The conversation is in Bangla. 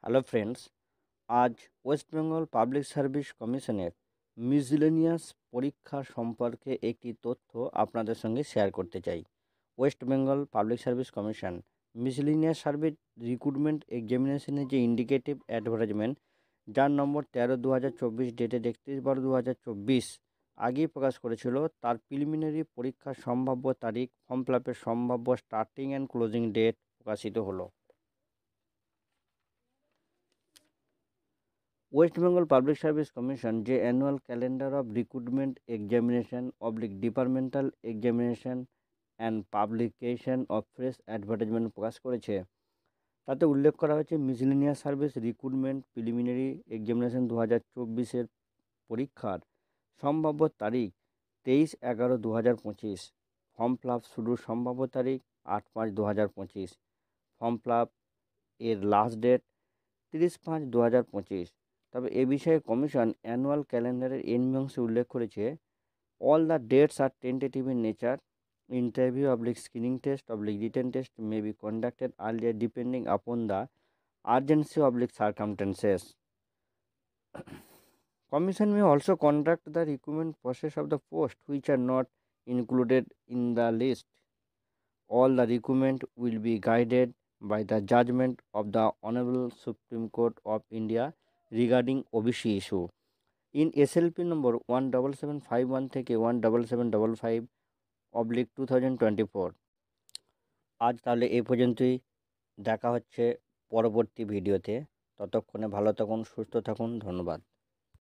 হ্যালো ফ্রেন্ডস, আজ ওয়েস্ট বেঙ্গল পাবলিক সার্ভিস কমিশনের মিসলেনিয়াস পরীক্ষা সম্পর্কে একটি তথ্য আপনাদের সঙ্গে শেয়ার করতে চাই। West Bengal Public Service Commission miscellaneous service recruitment এক্সামিনেশনের যে ইন্ডিকেটিভ অ্যাডভার্টাইজমেন্ট, যার নম্বর 13/2024 ডেটেড 31/12/2024 আগেই প্রকাশ করেছিল, তার প্রিলিমিনারি পরীক্ষার সম্ভাব্য তারিখ, ফর্ম ফিল আপের সম্ভাব্য স্টার্টিং অ্যান্ড ক্লোজিং ডেট প্রকাশিত হলো। West Bengal Public Service Commission যে annual calendar of recruitment examination departmental examination and publication of fresh advertisement প্রকাশ করেছে, তাতে উল্লেখ করা হয়েছে miscellaneous service recruitment preliminary examination 2024-এর পরীক্ষার সম্ভাব্য তারিখ 23/11/2025। ফর্ম ফিল আপ শুরুর সম্ভাব্য তারিখ 8/5/2025। ফর্ম ফিল আপ এর লাস্ট ডেট 30/5/2025। তবে এ বিষয়ে কমিশন অ্যানুয়াল ক্যালেন্ডারের এন্ড অংশে উল্লেখ করেছে, all the dates are tentative in nature, interview screening test written test may be conducted earlier depending upon the urgency circumstances. Commission may also conduct the recruitment process of the post which are not included in the list. All the recruitment will be guided by the judgment of the Honorable Supreme Court of India regarding OBC issue in SLP number 17751 থেকে 17755/2024। আজ তাহলে এই পর্যন্তই, দেখা হচ্ছে পরবর্তী ভিডিওতে। ততক্ষণে ভালো থাকুন, সুস্থ থাকুন, ধন্যবাদ।